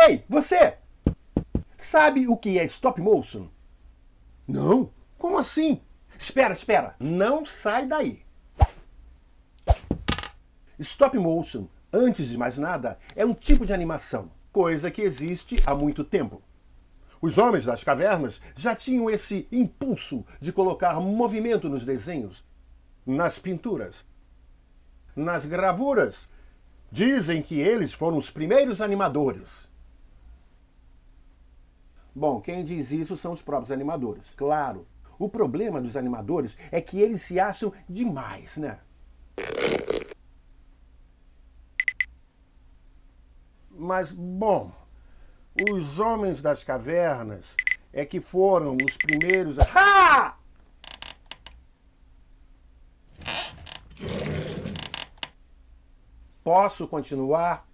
Ei, você! Sabe o que é stop motion? Não? Como assim? Espera. Não sai daí. Stop motion, antes de mais nada, é um tipo de animação, coisa que existe há muito tempo. Os homens das cavernas já tinham esse impulso de colocar movimento nos desenhos, nas pinturas, nas gravuras. Dizem que eles foram os primeiros animadores. Bom, quem diz isso são os próprios animadores, claro. O problema dos animadores é que eles se acham demais, né? Mas, bom, os homens das cavernas é que foram os primeiros a... Ha! Posso continuar?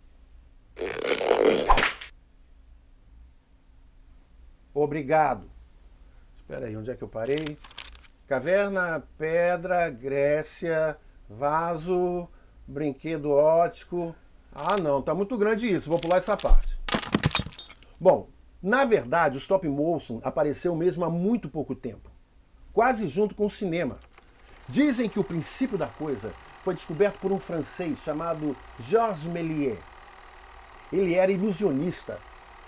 Obrigado. Espera aí, onde é que eu parei? Caverna, pedra, Grécia, vaso, brinquedo ótico. Ah, não, tá muito grande isso, vou pular essa parte. Bom, na verdade, o stop motion apareceu mesmo há muito pouco tempo, quase junto com o cinema. Dizem que o princípio da coisa foi descoberto por um francês chamado Georges Méliès. Ele era ilusionista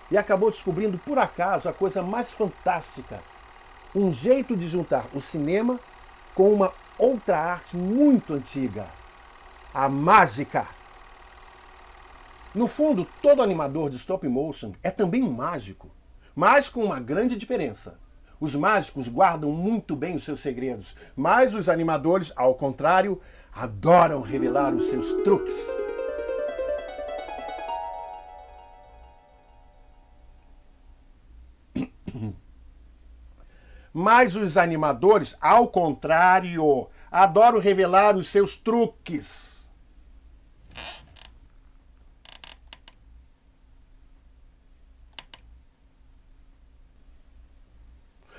e acabou descobrindo por acaso a coisa mais fantástica, um jeito de juntar o cinema com uma outra arte muito antiga, a mágica. No fundo, todo animador de stop motion é também um mágico, mas com uma grande diferença. Os mágicos guardam muito bem os seus segredos, mas os animadores, ao contrário, adoram revelar os seus truques. Mas os animadores, ao contrário, adoram revelar os seus truques.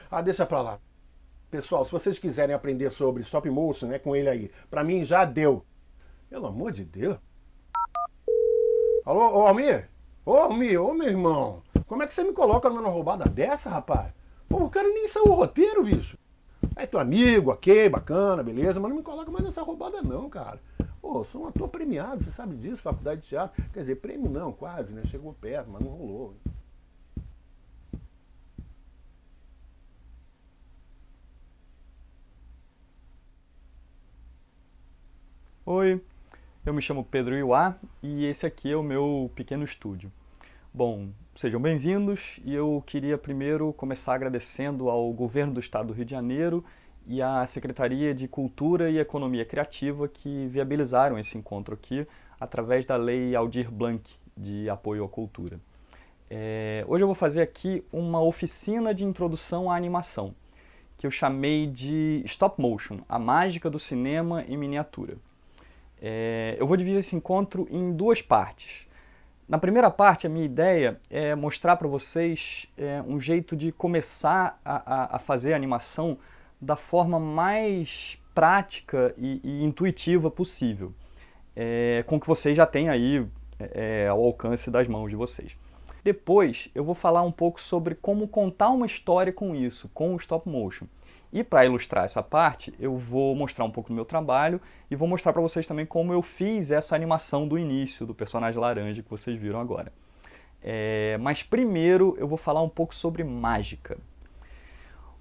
Ah, deixa pra lá. Pessoal, se vocês quiserem aprender sobre stop motion, com ele aí. Pra mim já deu. Pelo amor de Deus. Alô, ô Almir? Ô Almir, ô meu irmão. Como é que você me coloca numa roubada dessa, rapaz? Pô, o cara nem saiu o roteiro, bicho. É teu amigo, ok, bacana, beleza, mas não me coloca mais nessa roubada não, cara. Pô, sou um ator premiado, você sabe disso, faculdade de teatro. Quer dizer, prêmio não, quase, né? Chegou perto, mas não rolou. Oi, eu me chamo Pedro Iuá e esse aqui é o meu pequeno estúdio. Bom, sejam bem-vindos e eu queria primeiro começar agradecendo ao Governo do Estado do Rio de Janeiro e à Secretaria de Cultura e Economia Criativa que viabilizaram esse encontro aqui através da Lei Aldir Blanc de apoio à cultura. Hoje eu vou fazer aqui uma oficina de introdução à animação, que eu chamei de Stop Motion, a mágica do cinema em miniatura. Eu vou dividir esse encontro em duas partes. Na primeira parte, a minha ideia é mostrar para vocês um jeito de começar a fazer a animação da forma mais prática e intuitiva possível, com o que vocês já têm aí ao alcance das mãos de vocês. Depois, eu vou falar um pouco sobre como contar uma história com isso, com o stop motion. E para ilustrar essa parte, eu vou mostrar um pouco do meu trabalho e vou mostrar para vocês também como eu fiz essa animação do início, do personagem laranja que vocês viram agora. Mas primeiro eu vou falar um pouco sobre mágica.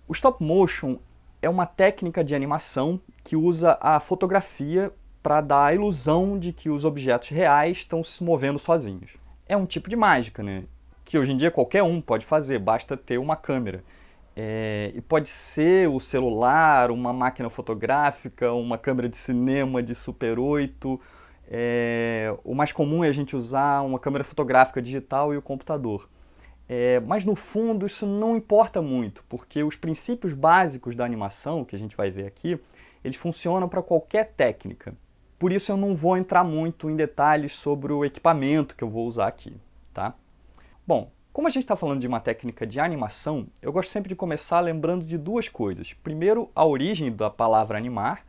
O stop motion é uma técnica de animação que usa a fotografia para dar a ilusão de que os objetos reais estão se movendo sozinhos. É um tipo de mágica, né? Que hoje em dia qualquer um pode fazer, basta ter uma câmera. E pode ser o celular, uma máquina fotográfica, uma câmera de cinema de Super 8. O mais comum é a gente usar uma câmera fotográfica digital e o computador. Mas no fundo isso não importa muito, porque os princípios básicos da animação, que a gente vai ver aqui, eles funcionam para qualquer técnica. Por isso eu não vou entrar muito em detalhes sobre o equipamento que eu vou usar aqui, tá? Bom, como a gente está falando de uma técnica de animação, eu gosto sempre de começar lembrando de duas coisas. Primeiro, a origem da palavra animar,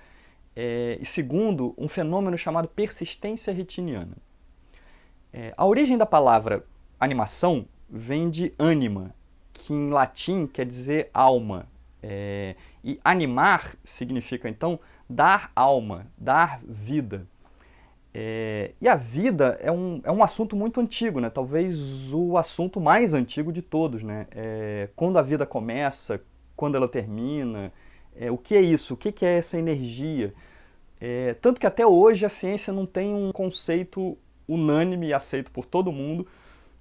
e segundo, um fenômeno chamado persistência retiniana. A origem da palavra animação vem de anima, que em latim quer dizer alma. E animar significa, então, dar alma, dar vida. E a vida é um assunto muito antigo, né? Talvez o assunto mais antigo de todos, né? Quando a vida começa, quando ela termina, o que é isso? O que é essa energia? Tanto que até hoje a ciência não tem um conceito unânime e aceito por todo mundo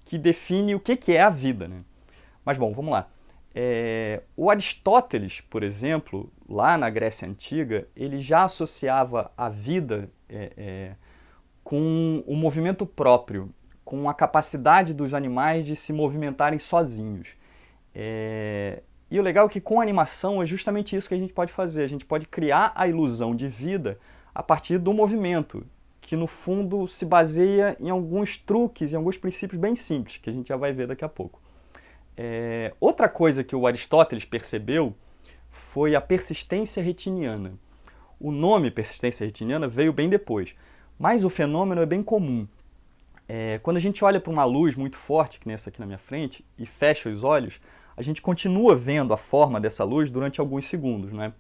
que define o que é a vida, né? Mas bom, vamos lá. O Aristóteles, por exemplo, lá na Grécia Antiga, ele já associava a vida com o movimento próprio, com a capacidade dos animais de se movimentarem sozinhos. E o legal é que com a animação é justamente isso que a gente pode fazer. A gente pode criar a ilusão de vida a partir do movimento, que no fundo se baseia em alguns truques, em alguns princípios bem simples, que a gente já vai ver daqui a pouco. Outra coisa que o Aristóteles percebeu foi a persistência retiniana. O nome persistência retiniana veio bem depois, mas o fenômeno é bem comum. Quando a gente olha para uma luz muito forte, que nem essa aqui na minha frente, e fecha os olhos, a gente continua vendo a forma dessa luz durante alguns segundos, né?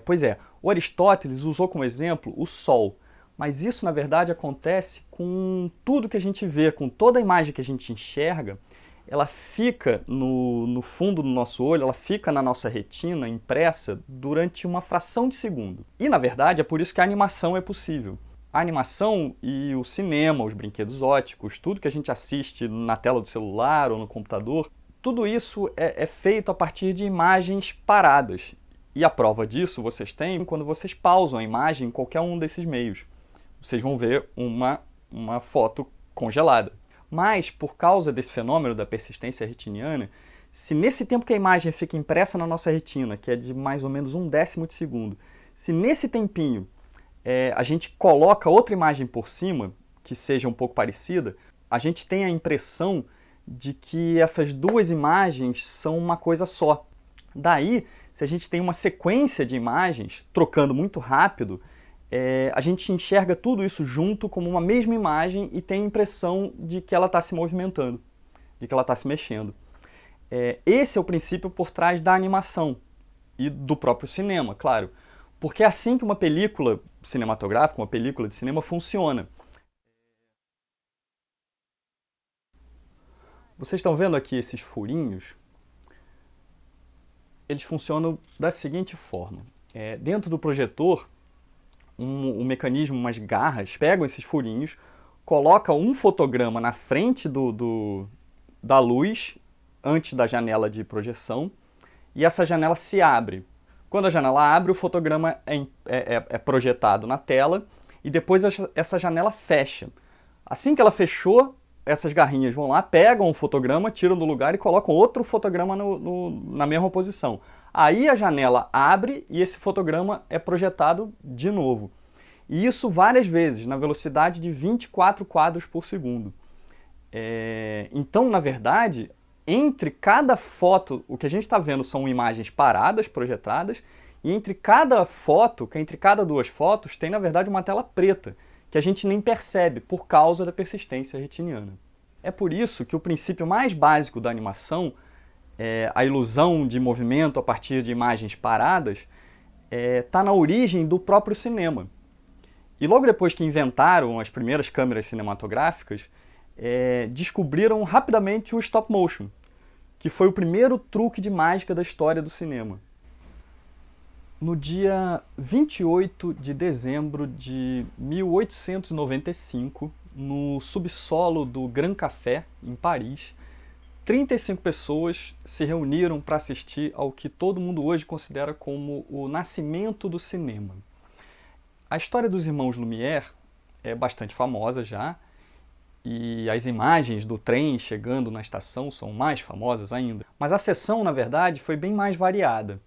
Pois é, o Aristóteles usou como exemplo o Sol, mas isso na verdade acontece com tudo que a gente vê, com toda a imagem que a gente enxerga, ela fica no fundo do nosso olho, ela fica na nossa retina impressa durante uma fração de segundo. E na verdade é por isso que a animação é possível. A animação e o cinema, os brinquedos óticos, tudo que a gente assiste na tela do celular ou no computador, tudo isso é feito a partir de imagens paradas. E a prova disso vocês têm quando vocês pausam a imagem em qualquer um desses meios. Vocês vão ver uma foto congelada. Mas, por causa desse fenômeno da persistência retiniana, se nesse tempo que a imagem fica impressa na nossa retina, que é de mais ou menos 1/10 de segundo, se nesse tempinho a gente coloca outra imagem por cima, que seja um pouco parecida, a gente tem a impressão de que essas duas imagens são uma coisa só. Daí, se a gente tem uma sequência de imagens, trocando muito rápido, a gente enxerga tudo isso junto como uma mesma imagem e tem a impressão de que ela está se movimentando, de que ela está se mexendo. Esse é o princípio por trás da animação e do próprio cinema, claro. Porque é assim que uma película cinematográfica, uma película de cinema funciona. Vocês estão vendo aqui esses furinhos? Eles funcionam da seguinte forma. Dentro do projetor, um mecanismo, umas garras, pegam esses furinhos, colocam um fotograma na frente da luz, antes da janela de projeção, e essa janela se abre. Quando a janela abre, o fotograma é projetado na tela, e depois essa janela fecha. Assim que ela fechou, essas garrinhas vão lá, pegam o fotograma, tiram do lugar e colocam outro fotograma na mesma posição. Aí a janela abre e esse fotograma é projetado de novo. E isso várias vezes, na velocidade de 24 quadros por segundo. Então, na verdade, entre cada foto, o que a gente está vendo são imagens paradas, projetadas, e entre cada foto, entre cada duas fotos, tem na verdade uma tela preta, que a gente nem percebe por causa da persistência retiniana. É por isso que o princípio mais básico da animação, a ilusão de movimento a partir de imagens paradas, está na origem do próprio cinema. E logo depois que inventaram as primeiras câmeras cinematográficas, descobriram rapidamente o stop motion, que foi o primeiro truque de mágica da história do cinema. No dia 28 de dezembro de 1895, no subsolo do Grand Café, em Paris, 35 pessoas se reuniram para assistir ao que todo mundo hoje considera como o nascimento do cinema. A história dos irmãos Lumière é bastante famosa já, e as imagens do trem chegando na estação são mais famosas ainda. Mas a sessão, na verdade, foi bem mais variada.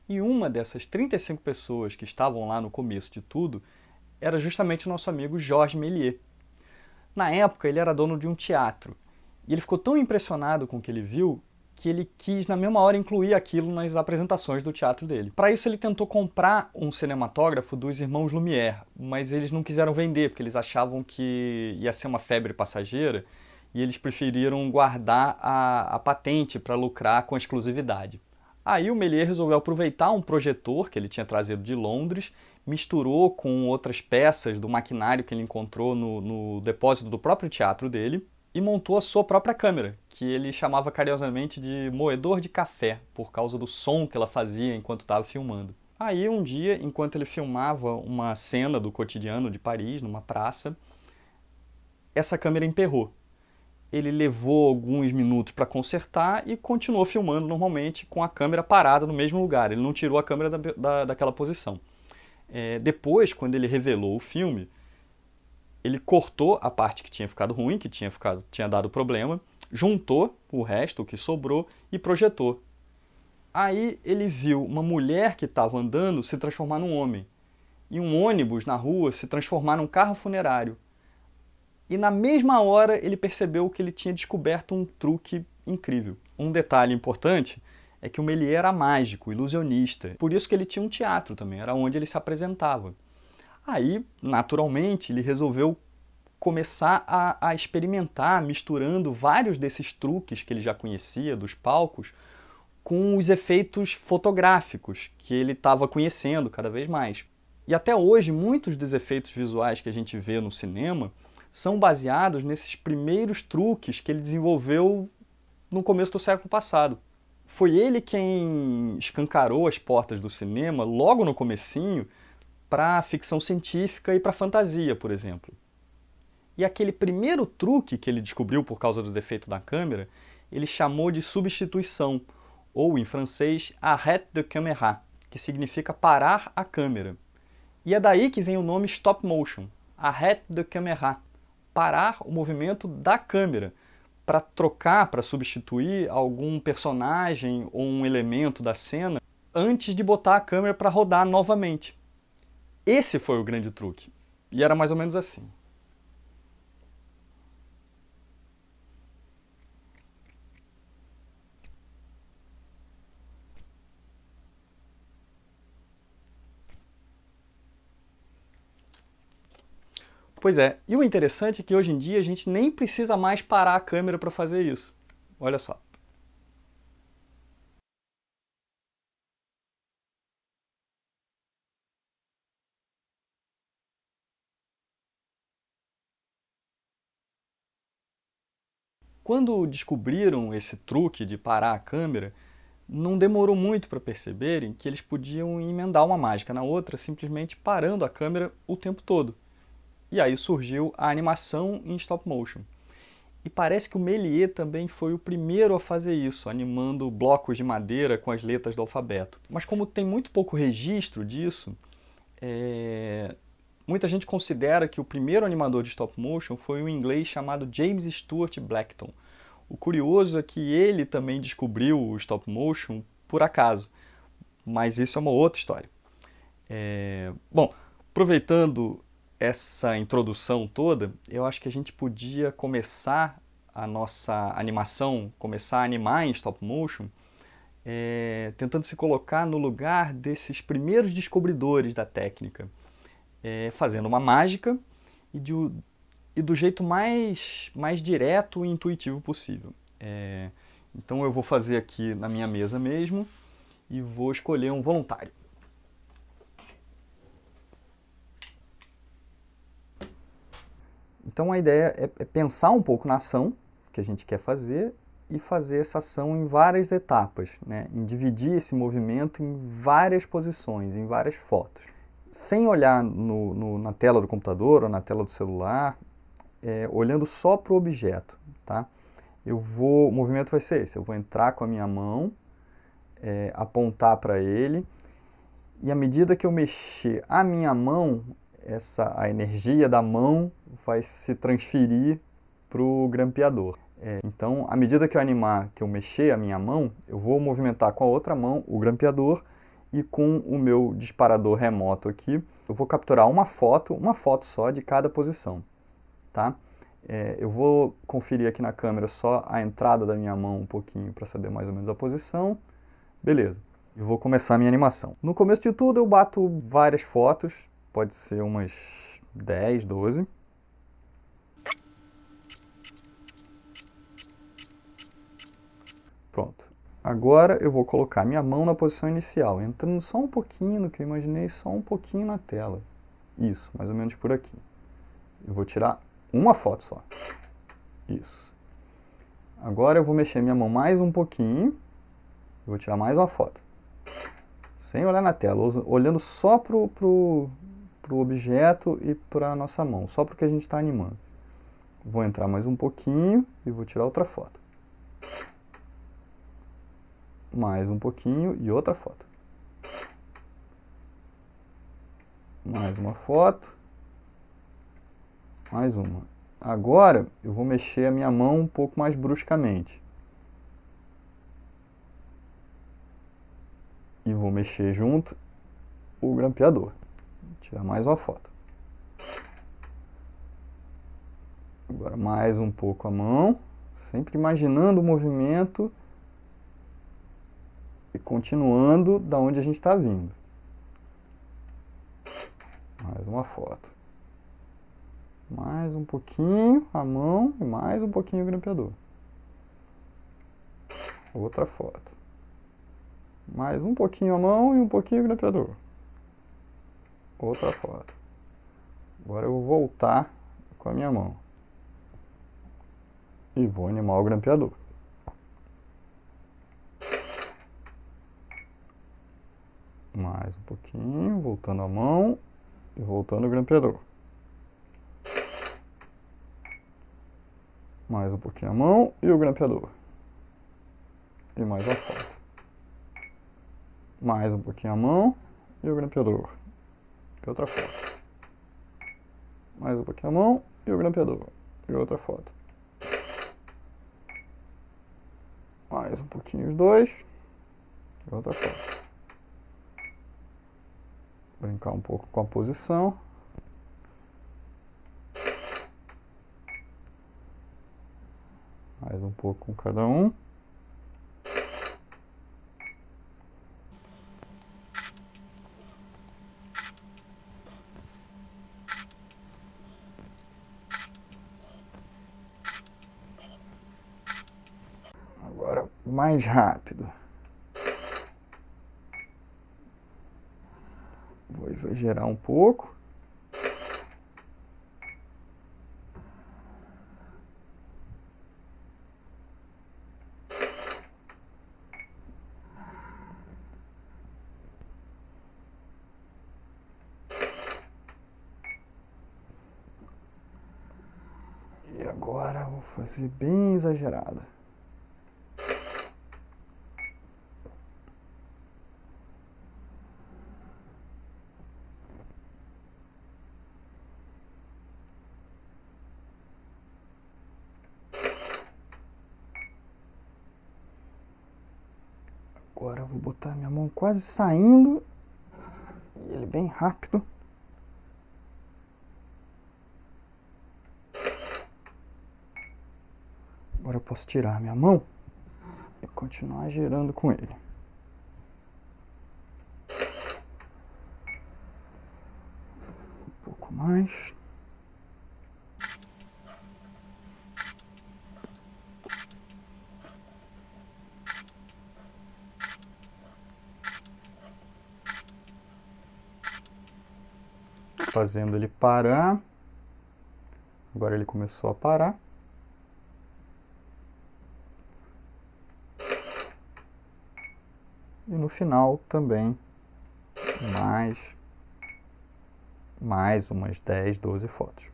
E uma dessas 35 pessoas que estavam lá no começo de tudo era justamente o nosso amigo Georges Méliès. Na época, ele era dono de um teatro, e ele ficou tão impressionado com o que ele viu que ele quis, na mesma hora, incluir aquilo nas apresentações do teatro dele. Para isso, ele tentou comprar um cinematógrafo dos irmãos Lumière, mas eles não quiseram vender, porque eles achavam que ia ser uma febre passageira, e eles preferiram guardar a patente para lucrar com exclusividade. Aí o Méliès resolveu aproveitar um projetor que ele tinha trazido de Londres, misturou com outras peças do maquinário que ele encontrou no depósito do próprio teatro dele e montou a sua própria câmera, que ele chamava carinhosamente de moedor de café, por causa do som que ela fazia enquanto estava filmando. Aí um dia, enquanto ele filmava uma cena do cotidiano de Paris, numa praça, essa câmera emperrou. Ele levou alguns minutos para consertar e continuou filmando normalmente com a câmera parada no mesmo lugar. Ele não tirou a câmera daquela posição. Depois, quando ele revelou o filme, ele cortou a parte que tinha ficado ruim, que tinha dado problema, juntou o resto, o que sobrou, e projetou. Aí ele viu uma mulher que estava andando se transformar num homem, e um ônibus na rua se transformar num carro funerário. E na mesma hora ele percebeu que ele tinha descoberto um truque incrível. Um detalhe importante é que o Méliès era mágico, ilusionista. Por isso que ele tinha um teatro também, era onde ele se apresentava. Aí, naturalmente, ele resolveu começar a experimentar, misturando vários desses truques que ele já conhecia dos palcos com os efeitos fotográficos que ele estava conhecendo cada vez mais. E até hoje, muitos dos efeitos visuais que a gente vê no cinema são baseados nesses primeiros truques que ele desenvolveu no começo do século passado. Foi ele quem escancarou as portas do cinema, logo no comecinho, para a ficção científica e para a fantasia, por exemplo. E aquele primeiro truque que ele descobriu por causa do defeito da câmera, ele chamou de substituição, ou em francês, arrêt de caméra, que significa parar a câmera. E é daí que vem o nome stop motion, arrêt de caméra, parar o movimento da câmera, para trocar, para substituir algum personagem ou um elemento da cena antes de botar a câmera para rodar novamente. Esse foi o grande truque. E era mais ou menos assim. Pois é, e o interessante é que hoje em dia a gente nem precisa mais parar a câmera para fazer isso. Olha só. Quando descobriram esse truque de parar a câmera, não demorou muito para perceberem que eles podiam emendar uma mágica na outra, simplesmente parando a câmera o tempo todo. E aí surgiu a animação em stop motion. E parece que o Méliès também foi o primeiro a fazer isso, animando blocos de madeira com as letras do alfabeto. Mas como tem muito pouco registro disso, muita gente considera que o primeiro animador de stop motion foi um inglês chamado James Stuart Blackton. O curioso é que ele também descobriu o stop motion por acaso, mas isso é uma outra história. Bom, aproveitando essa introdução toda, eu acho que a gente podia começar a nossa animação, começar a animar em stop motion, tentando se colocar no lugar desses primeiros descobridores da técnica, fazendo uma mágica e do jeito mais direto e intuitivo possível. Então eu vou fazer aqui na minha mesa mesmo e vou escolher um voluntário. Então a ideia é pensar um pouco na ação que a gente quer fazer e fazer essa ação em várias etapas, né? Em dividir esse movimento em várias posições, em várias fotos. Sem olhar na tela do computador ou na tela do celular, olhando só para o objeto. Tá? O movimento vai ser esse, eu vou entrar com a minha mão, apontar para ele, e à medida que eu mexer a minha mão, a energia da mão vai se transferir para o grampeador. Então, à medida que eu mexer a minha mão, eu vou movimentar com a outra mão o grampeador e com o meu disparador remoto aqui, eu vou capturar uma foto só de cada posição. Tá? Eu vou conferir aqui na câmera só a entrada da minha mão um pouquinho para saber mais ou menos a posição. Beleza, eu vou começar a minha animação. No começo de tudo eu bato várias fotos, pode ser umas 10, 12. Pronto. Agora eu vou colocar minha mão na posição inicial, entrando só um pouquinho no que eu imaginei, só um pouquinho na tela. Isso, mais ou menos por aqui. Eu vou tirar uma foto só. Isso. Agora eu vou mexer minha mão mais um pouquinho. Vou tirar mais uma foto. Sem olhar na tela, olhando só pro objeto e para a nossa mão, só para o que a gente está animando. Vou entrar mais um pouquinho e vou tirar outra foto. Mais um pouquinho e outra foto. Mais uma foto. Mais uma. Agora eu vou mexer a minha mão um pouco mais bruscamente. E vou mexer junto o grampeador. Vou tirar mais uma foto. Agora mais um pouco a mão, sempre imaginando o movimento e continuando da onde a gente está vindo. Mais uma foto. Mais um pouquinho a mão e mais um pouquinho o grampeador. Outra foto. Mais um pouquinho a mão e um pouquinho o grampeador. Outra foto. Agora eu vou voltar com a minha mão. E vou animar o grampeador. Mais um pouquinho, voltando a mão e voltando o grampeador. Mais um pouquinho a mão e o grampeador. E mais uma foto. Mais um pouquinho a mão e o grampeador. E outra foto. Mais um pouquinho a mão e o grampeador. E outra foto. Mais um pouquinho os dois. E outra foto. Brincar um pouco com a posição. Mais um pouco com cada um. Agora mais rápido. Vou exagerar um pouco. E agora vou fazer bem exagerada. Agora eu vou botar minha mão quase saindo. E ele bem rápido. Agora eu posso tirar minha mão e continuar girando com ele. Um pouco mais. Fazendo ele parar. Agora ele começou a parar. E no final também mais umas 10, 12 fotos.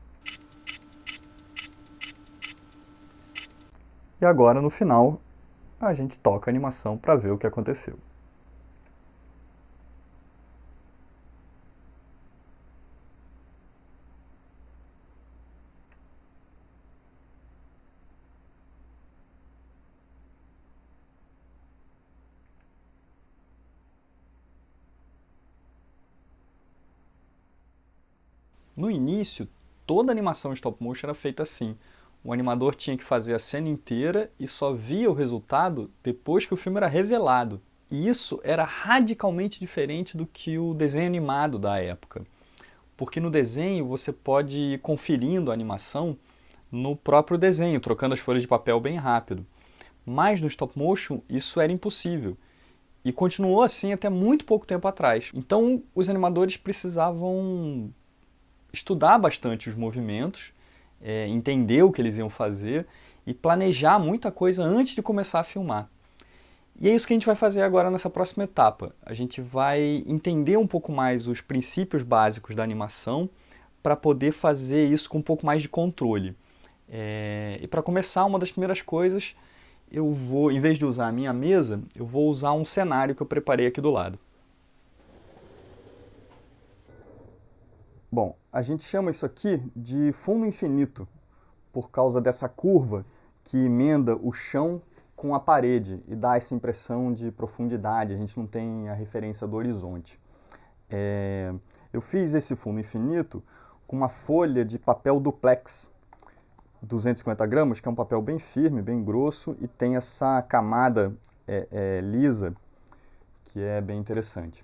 E agora no final a gente toca a animação para ver o que aconteceu. No início, toda a animação stop motion era feita assim. O animador tinha que fazer a cena inteira e só via o resultado depois que o filme era revelado. E isso era radicalmente diferente do que o desenho animado da época. Porque no desenho você pode ir conferindo a animação no próprio desenho, trocando as folhas de papel bem rápido. Mas no stop motion isso era impossível. E continuou assim até muito pouco tempo atrás. Então os animadores precisavam estudar bastante os movimentos, entender o que eles iam fazer e planejar muita coisa antes de começar a filmar. E é isso que a gente vai fazer agora nessa próxima etapa. A gente vai entender um pouco mais os princípios básicos da animação para poder fazer isso com um pouco mais de controle. E para começar, uma das primeiras coisas, eu vou, em vez de usar a minha mesa, eu vou usar um cenário que eu preparei aqui do lado. Bom, a gente chama isso aqui de fundo infinito, por causa dessa curva que emenda o chão com a parede e dá essa impressão de profundidade, a gente não tem a referência do horizonte. Eu fiz esse fundo infinito com uma folha de papel duplex, 250 gramas, que é um papel bem firme, bem grosso, e tem essa camada lisa, que é bem interessante.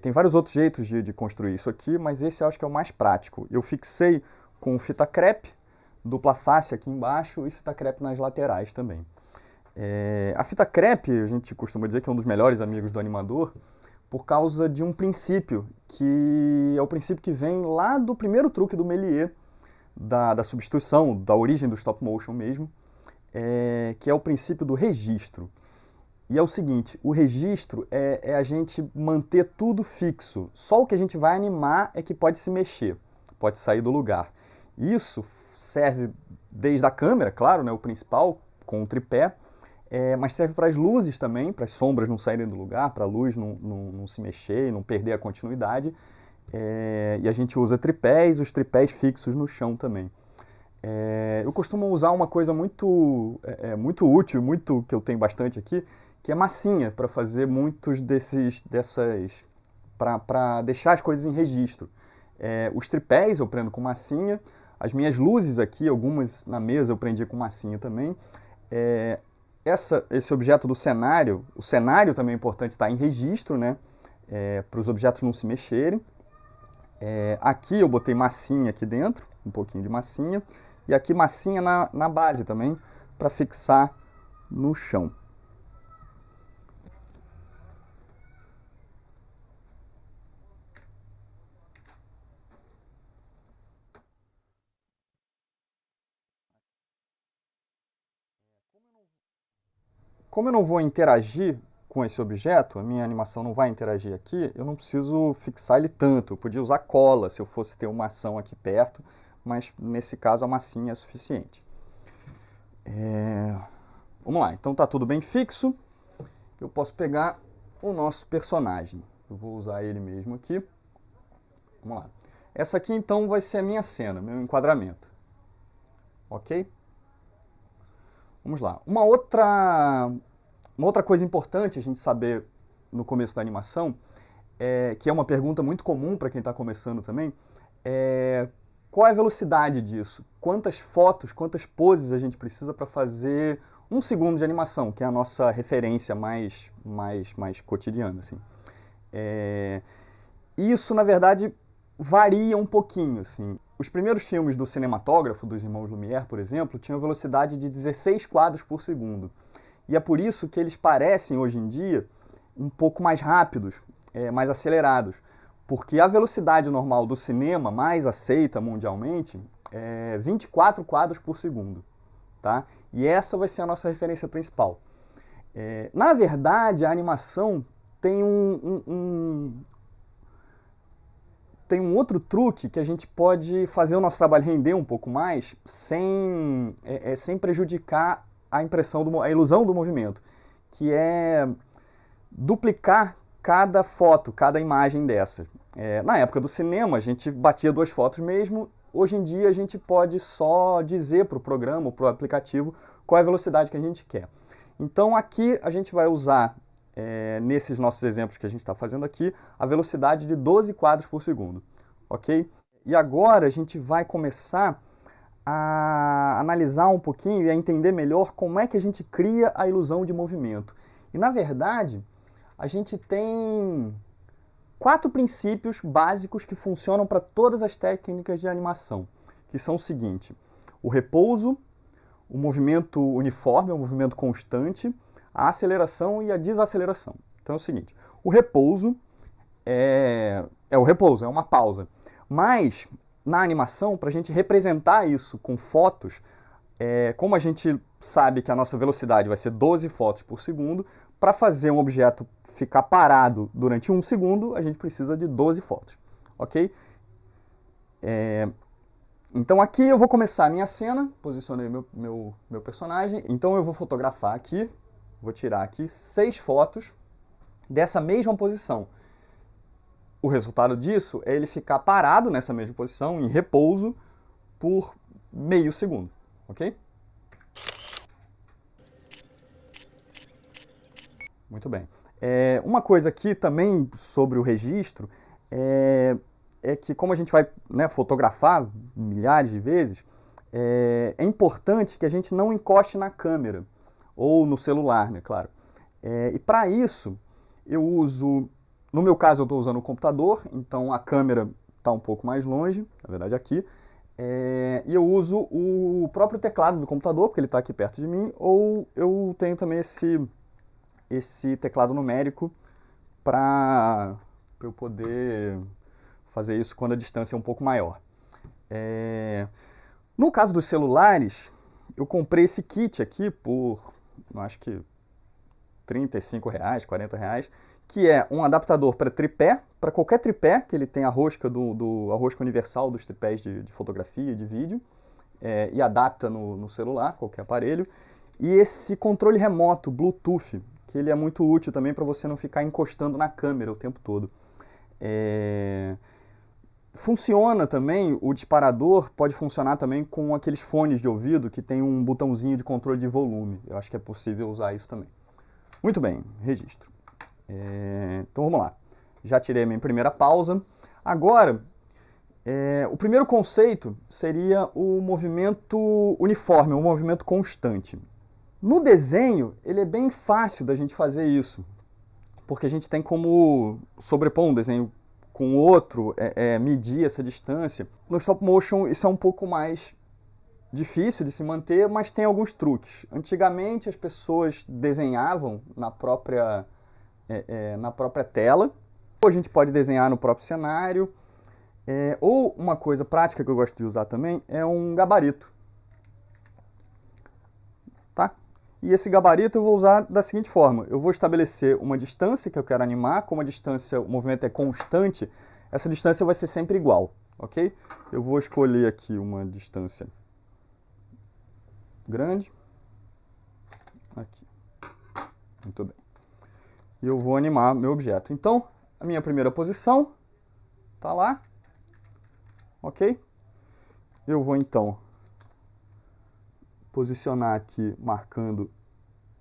Tem vários outros jeitos de construir isso aqui, mas esse eu acho que é o mais prático. Eu fixei com fita crepe, dupla face aqui embaixo e fita crepe nas laterais também. A fita crepe, a gente costuma dizer que é um dos melhores amigos do animador, por causa de um princípio, que é o princípio que vem lá do primeiro truque do Méliès, da substituição, da origem do stop motion mesmo, que é o princípio do registro. E é o seguinte, o registro é a gente manter tudo fixo. Só o que a gente vai animar é que pode se mexer, pode sair do lugar. Isso serve desde a câmera, claro, né, o principal, com o tripé, mas serve para as luzes também, para as sombras não saírem do lugar, para a luz não se mexer, não perder a continuidade. E a gente usa tripés, os tripés fixos no chão também. Eu costumo usar uma coisa muito útil, que eu tenho bastante aqui, que é massinha, para fazer muitos para deixar as coisas em registro. Os tripés eu prendo com massinha, as minhas luzes aqui, algumas na mesa eu prendi com massinha também. Esse objeto do cenário, o cenário também é importante estar em registro, né? Para os objetos não se mexerem. Aqui eu botei massinha aqui dentro, um pouquinho de massinha, e aqui massinha na base também, para fixar no chão. Como eu não vou interagir com esse objeto, a minha animação não vai interagir aqui, eu não preciso fixar ele tanto. Eu podia usar cola se eu fosse ter uma ação aqui perto, mas nesse caso a massinha é suficiente. Vamos lá, então tá tudo bem fixo. Eu posso pegar o nosso personagem. Eu vou usar ele mesmo aqui. Vamos lá. Essa aqui então vai ser a minha cena, meu enquadramento. Ok? Vamos lá. Uma outra coisa importante a gente saber no começo da animação, que é uma pergunta muito comum para quem está começando também, qual é a velocidade disso? Quantas fotos, quantas poses a gente precisa para fazer 1 segundo de animação, que é a nossa referência mais cotidiana, assim. Isso, na verdade, varia um pouquinho, assim. Os primeiros filmes do cinematógrafo, dos irmãos Lumière, por exemplo, tinham velocidade de 16 quadros por segundo. E é por isso que eles parecem, hoje em dia, um pouco mais rápidos, mais acelerados. Porque a velocidade normal do cinema, mais aceita mundialmente, é 24 quadros por segundo. Tá? E essa vai ser a nossa referência principal. Na verdade, a animação tem tem um outro truque que a gente pode fazer o nosso trabalho render um pouco mais sem prejudicar a impressão, a ilusão do movimento, que é duplicar cada foto, cada imagem dessa. Na época do cinema, a gente batia 2 fotos mesmo. Hoje em dia, a gente pode só dizer para o programa ou para o aplicativo qual é a velocidade que a gente quer. Então, aqui a gente vai usar, nesses nossos exemplos que a gente está fazendo aqui, a velocidade de 12 quadros por segundo. Ok? E agora a gente vai começar a analisar um pouquinho e a entender melhor como é que a gente cria a ilusão de movimento. E, na verdade, a gente tem 4 princípios básicos que funcionam para todas as técnicas de animação, que são o seguinte: o repouso, o movimento uniforme, o movimento constante, a aceleração e a desaceleração. Então é o seguinte: o repouso é o repouso, é uma pausa. Mas, na animação, para a gente representar isso com fotos, como a gente sabe que a nossa velocidade vai ser 12 fotos por segundo, para fazer um objeto ficar parado durante 1 segundo, a gente precisa de 12 fotos, ok? Então aqui eu vou começar a minha cena, posicionei meu personagem, então eu vou fotografar aqui, vou tirar aqui 6 fotos dessa mesma posição. O resultado disso é ele ficar parado nessa mesma posição, em repouso, por meio segundo, ok? Muito bem. Uma coisa aqui também sobre o registro é que, como a gente vai, né, fotografar milhares de vezes, é importante que a gente não encoste na câmera ou no celular, né, claro. E para isso, eu uso, no meu caso eu estou usando o computador, então a câmera está um pouco mais longe, na verdade aqui, e eu uso o próprio teclado do computador, porque ele está aqui perto de mim, ou eu tenho também esse teclado numérico para eu poder fazer isso quando a distância é um pouco maior. No caso dos celulares, eu comprei esse kit aqui por, acho que R$35, R$40, que é um adaptador para tripé, para qualquer tripé, que ele tem a rosca a rosca universal dos tripés de fotografia e de vídeo, e adapta no celular, qualquer aparelho. E esse controle remoto, Bluetooth, que ele é muito útil também para você não ficar encostando na câmera o tempo todo. Funciona também, o disparador pode funcionar também com aqueles fones de ouvido que tem um botãozinho de controle de volume. Eu acho que é possível usar isso também. Muito bem, registro. Então vamos lá. Já tirei a minha primeira pausa. Agora, o primeiro conceito seria o movimento uniforme, o movimento constante. No desenho, ele é bem fácil da gente fazer isso, porque a gente tem como sobrepor um desenho com outro, medir essa distância. No stop motion isso é um pouco mais difícil de se manter, mas tem alguns truques. Antigamente as pessoas desenhavam na própria tela, ou a gente pode desenhar no próprio cenário, ou uma coisa prática que eu gosto de usar também é um gabarito. Tá? E esse gabarito eu vou usar da seguinte forma: eu vou estabelecer uma distância que eu quero animar, como a distância, o movimento é constante, essa distância vai ser sempre igual, ok? Eu vou escolher aqui uma distância grande, aqui, muito bem. E eu vou animar meu objeto. Então, a minha primeira posição está lá, ok? Eu vou então posicionar aqui, marcando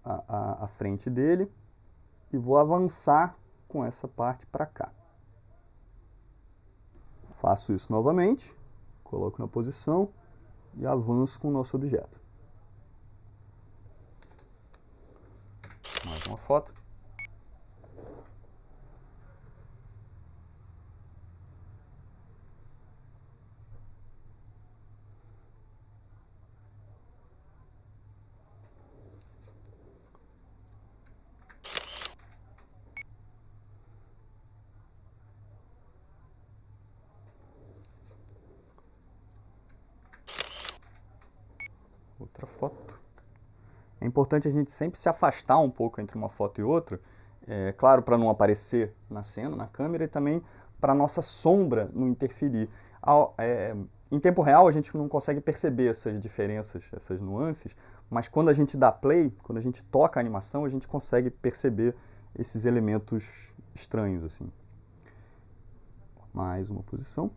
a frente dele, e vou avançar com essa parte para cá. Faço isso novamente, coloco na posição e avanço com o nosso objeto. Mais uma foto. Outra foto. É importante a gente sempre se afastar um pouco entre uma foto e outra, claro, para não aparecer na cena, na câmera, e também para a nossa sombra não interferir. Em tempo real a gente não consegue perceber essas diferenças, essas nuances, mas quando a gente dá play, quando a gente toca a animação, a gente consegue perceber esses elementos estranhos, assim. Mais uma posição.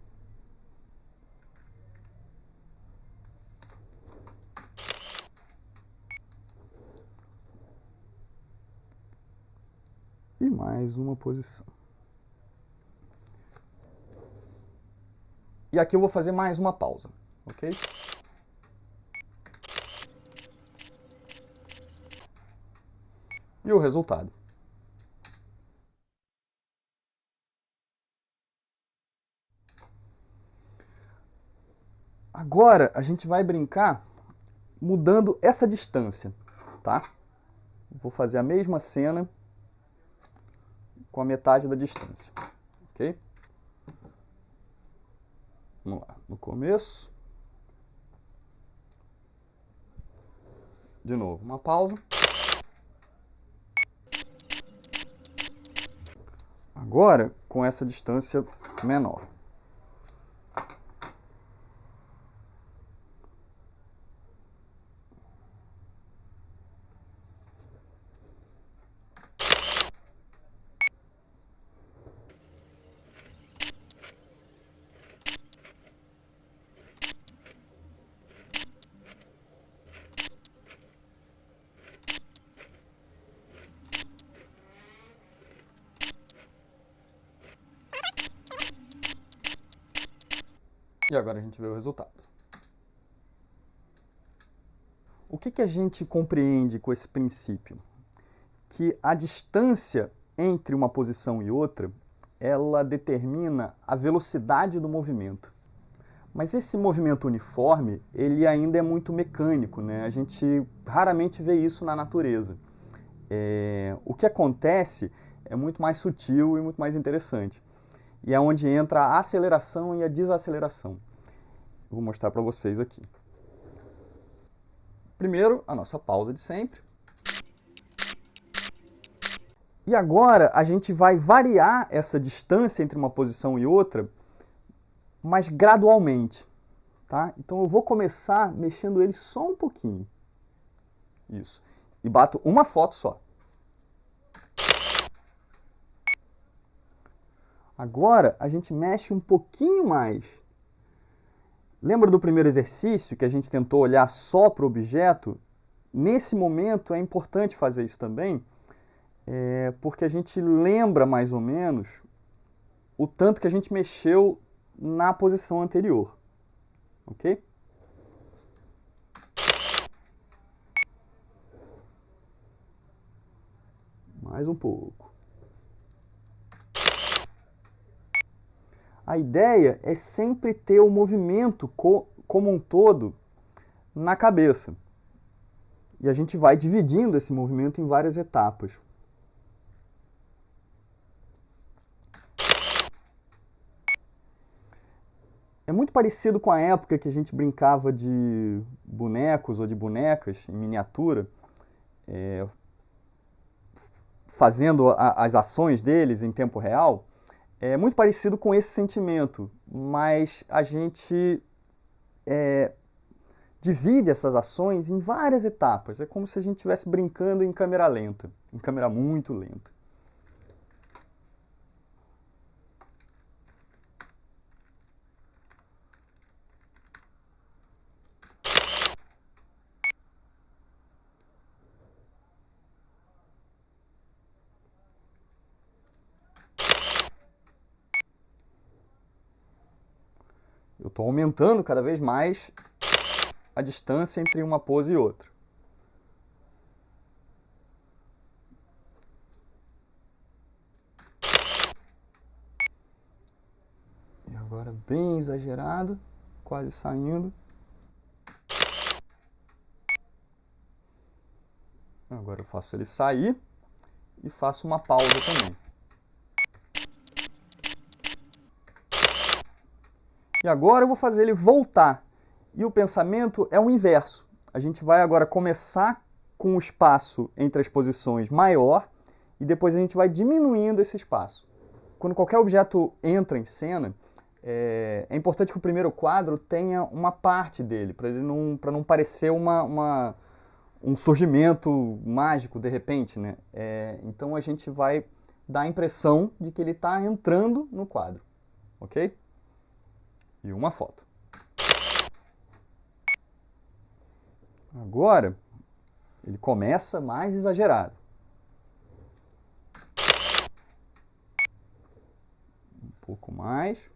E mais uma posição. E aqui eu vou fazer mais uma pausa, ok? e o resultado. Agora a gente vai brincar mudando essa distância, tá? Vou fazer a mesma cena com a metade da distância, ok? Vamos lá, no começo. De novo, uma pausa. Agora, com essa distância menor. E agora a gente vê o resultado. O que a gente compreende com esse princípio? Que a distância entre uma posição e outra, ela determina a velocidade do movimento. Mas esse movimento uniforme, ele ainda é muito mecânico, né? A gente raramente vê isso na natureza. O que acontece é muito mais sutil e muito mais interessante. E é onde entra a aceleração e a desaceleração. Eu vou mostrar para vocês aqui. Primeiro, a nossa pausa de sempre. E agora a gente vai variar essa distância entre uma posição e outra, mas gradualmente. Tá? Então eu vou começar mexendo ele só um pouquinho. Isso. E bato uma foto só. Agora a gente mexe um pouquinho mais. Lembra do primeiro exercício que a gente tentou olhar só para o objeto? Nesse momento é importante fazer isso também, porque a gente lembra mais ou menos o tanto que a gente mexeu na posição anterior. Ok? Mais um pouco. A ideia é sempre ter o movimento como um todo na cabeça. E a gente vai dividindo esse movimento em várias etapas. É muito parecido com a época que a gente brincava de bonecos ou de bonecas em miniatura, fazendo as ações deles em tempo real. É muito parecido com esse sentimento, mas a gente divide essas ações em várias etapas. É como se a gente estivesse brincando em câmera lenta, em câmera muito lenta. Eu estou aumentando cada vez mais a distância entre uma pose e outra. E agora bem exagerado, quase saindo. Agora eu faço ele sair e faço uma pausa também. E agora eu vou fazer ele voltar. E o pensamento é o inverso. A gente vai agora começar com o espaço entre as posições maior e depois a gente vai diminuindo esse espaço. Quando qualquer objeto entra em cena, é importante que o primeiro quadro tenha uma parte dele, para não parecer um surgimento mágico de repente, né? Então a gente vai dar a impressão de que ele está entrando no quadro, ok? E uma foto. Agora, ele começa mais exagerado. Um pouco mais.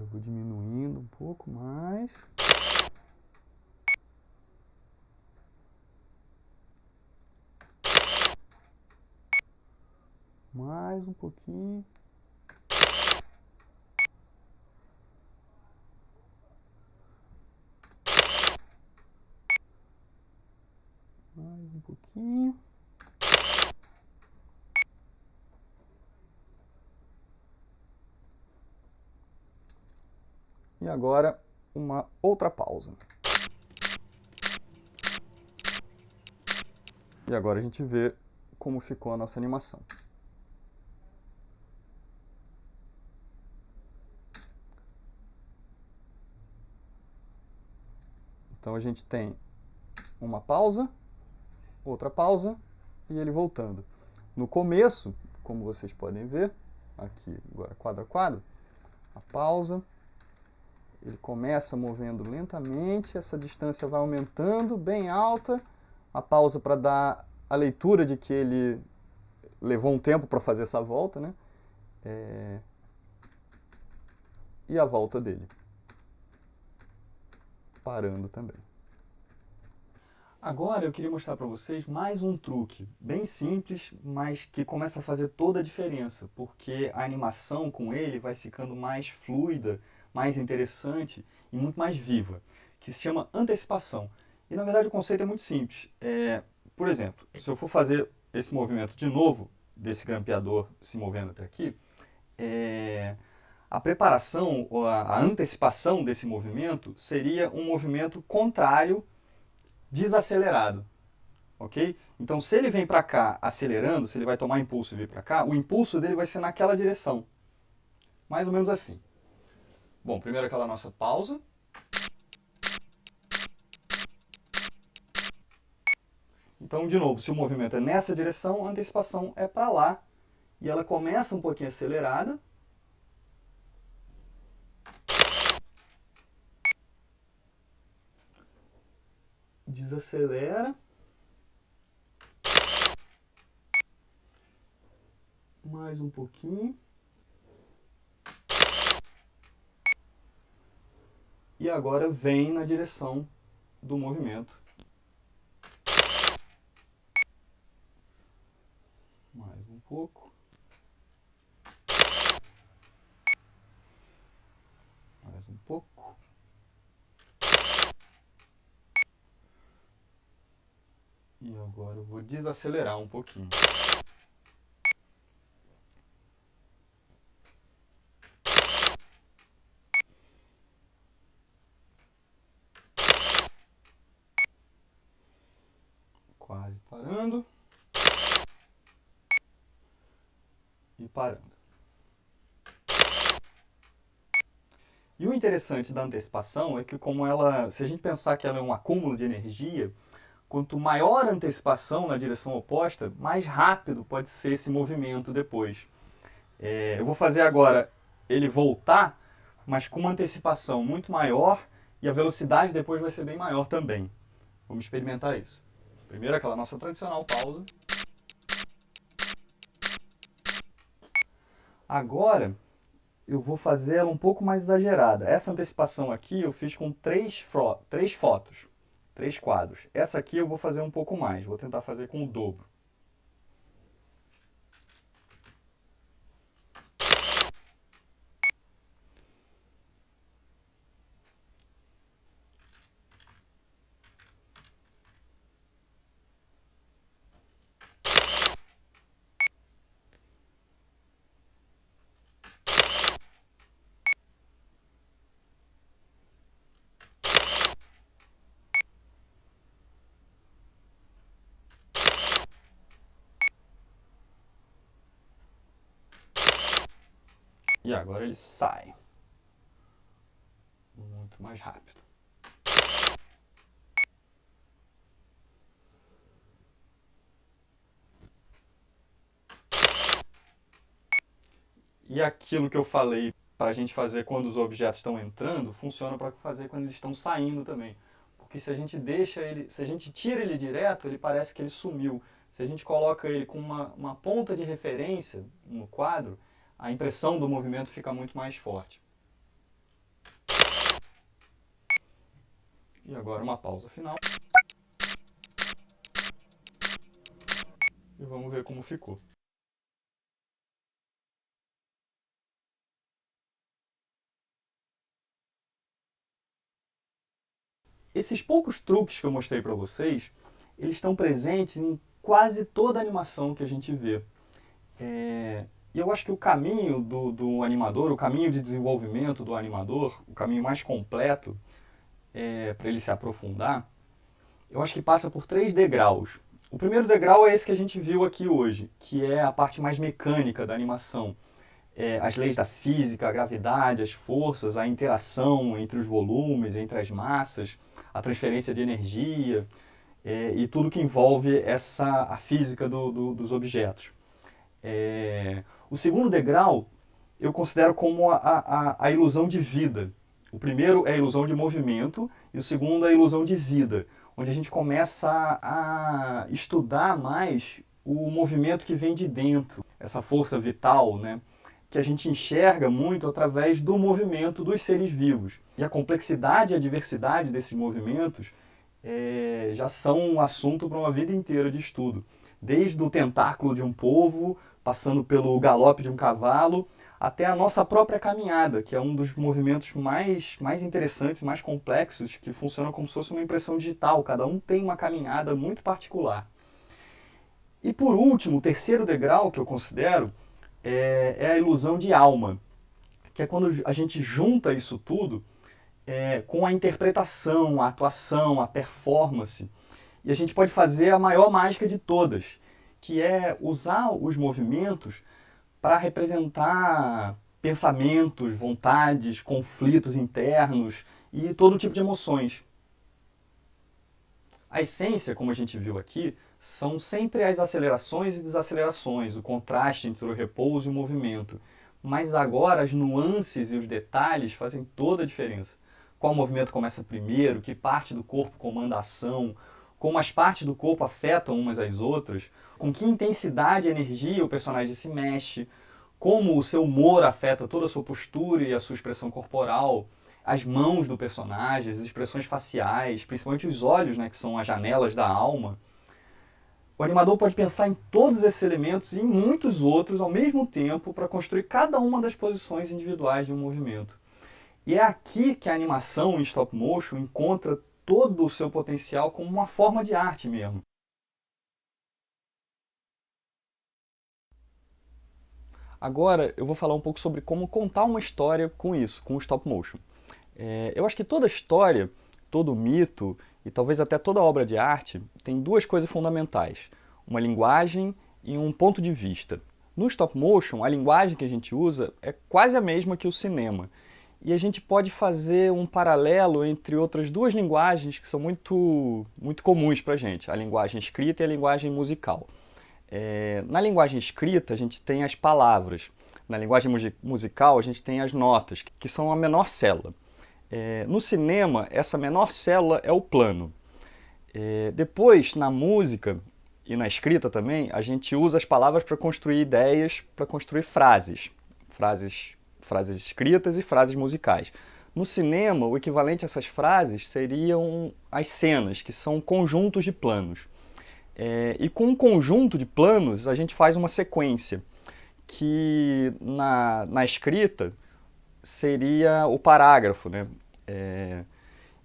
vou diminuindo um pouco mais. Mais um pouquinho. Mais um pouquinho. E agora uma outra pausa. E agora a gente vê como ficou a nossa animação. Então a gente tem uma pausa, outra pausa e ele voltando. No começo, como vocês podem ver, aqui agora quadro a quadro, a pausa, ele começa movendo lentamente, essa distância vai aumentando, bem alta, a pausa para dar a leitura de que ele levou um tempo para fazer essa volta, né? E a volta dele, parando também. Agora eu queria mostrar para vocês mais um truque, bem simples, mas que começa a fazer toda a diferença, porque a animação com ele vai ficando mais fluida, mais interessante e muito mais viva, que se chama antecipação. E na verdade o conceito é muito simples. Por exemplo, se eu for fazer esse movimento de novo, desse grampeador se movendo até aqui, a preparação, ou a antecipação desse movimento seria um movimento contrário, desacelerado, ok? Então, se ele vem para cá acelerando, se ele vai tomar impulso e vir para cá, o impulso dele vai ser naquela direção. Mais ou menos assim. Bom, primeiro aquela nossa pausa. Então, de novo, se o movimento é nessa direção, a antecipação é para lá. E ela começa um pouquinho acelerada. Desacelera. Mais um pouquinho. E agora vem na direção do movimento. Mais um pouco. Mais um pouco. E agora eu vou desacelerar um pouquinho. Quase parando. E parando. E o interessante da antecipação é que como ela, se a gente pensar que ela é um acúmulo de energia, quanto maior a antecipação na direção oposta, mais rápido pode ser esse movimento depois. Eu vou fazer agora ele voltar, mas com uma antecipação muito maior e a velocidade depois vai ser bem maior também. Vamos experimentar isso. Primeiro aquela nossa tradicional pausa. Agora eu vou fazer ela um pouco mais exagerada. Essa antecipação aqui eu fiz com três fotos, 3 quadros. Essa aqui eu vou fazer um pouco mais, vou tentar fazer com o dobro. E agora ele sai. Muito mais rápido. E aquilo que eu falei para a gente fazer quando os objetos estão entrando, funciona para fazer quando eles estão saindo também. Porque se a gente deixa ele, se a gente tira ele direto, ele parece que ele sumiu. Se a gente coloca ele com uma ponta de referência no quadro, a impressão do movimento fica muito mais forte. E agora uma pausa final. E vamos ver como ficou. Esses poucos truques que eu mostrei para vocês, eles estão presentes em quase toda a animação que a gente vê. E eu acho que o caminho do animador, o caminho de desenvolvimento do animador, o caminho mais completo para ele se aprofundar, eu acho que passa por 3 degraus. O primeiro degrau é esse que a gente viu aqui hoje, que é a parte mais mecânica da animação. As leis da física, a gravidade, as forças, a interação entre os volumes, entre as massas, a transferência de energia e tudo que envolve a física dos objetos. O segundo degrau eu considero como a ilusão de vida. O primeiro é a ilusão de movimento e o segundo é a ilusão de vida, onde a gente começa a estudar mais o movimento que vem de dentro, essa força vital, né, que a gente enxerga muito através do movimento dos seres vivos. E a complexidade e a diversidade desses movimentos já são um assunto para uma vida inteira de estudo. Desde o tentáculo de um polvo, passando pelo galope de um cavalo, até a nossa própria caminhada, que é um dos movimentos mais interessantes, mais complexos, que funciona como se fosse uma impressão digital. Cada um tem uma caminhada muito particular. E por último, o terceiro degrau que eu considero é a ilusão de alma, que é quando a gente junta isso tudo com a interpretação, a atuação, a performance. E a gente pode fazer a maior mágica de todas, que é usar os movimentos para representar pensamentos, vontades, conflitos internos e todo tipo de emoções. A essência, como a gente viu aqui, são sempre as acelerações e desacelerações, o contraste entre o repouso e o movimento. Mas agora as nuances e os detalhes fazem toda a diferença. Qual movimento começa primeiro, que parte do corpo comanda a ação, como as partes do corpo afetam umas às outras, com que intensidade e energia o personagem se mexe, como o seu humor afeta toda a sua postura e a sua expressão corporal, as mãos do personagem, as expressões faciais, principalmente os olhos, né, que são as janelas da alma. O animador pode pensar em todos esses elementos e em muitos outros ao mesmo tempo para construir cada uma das posições individuais de um movimento. E é aqui que a animação em stop motion encontra todo o seu potencial como uma forma de arte mesmo. Agora eu vou falar um pouco sobre como contar uma história com isso, com o stop motion. Eu acho que toda história, todo mito e talvez até toda obra de arte tem 2 coisas fundamentais, uma linguagem e um ponto de vista. No stop motion, a linguagem que a gente usa é quase a mesma que o cinema. E a gente pode fazer um paralelo entre outras 2 linguagens que são muito comuns para a gente, a linguagem escrita e a linguagem musical. Na linguagem escrita, a gente tem as palavras. Na linguagem musical, a gente tem as notas, que são a menor célula. No cinema, essa menor célula é o plano. Depois, na música e na escrita também, a gente usa as palavras para construir ideias, para construir frases. Frases escritas e frases musicais. No cinema, o equivalente a essas frases seriam as cenas, que são conjuntos de planos. E com um conjunto de planos, a gente faz uma sequência, que na escrita seria o parágrafo, né?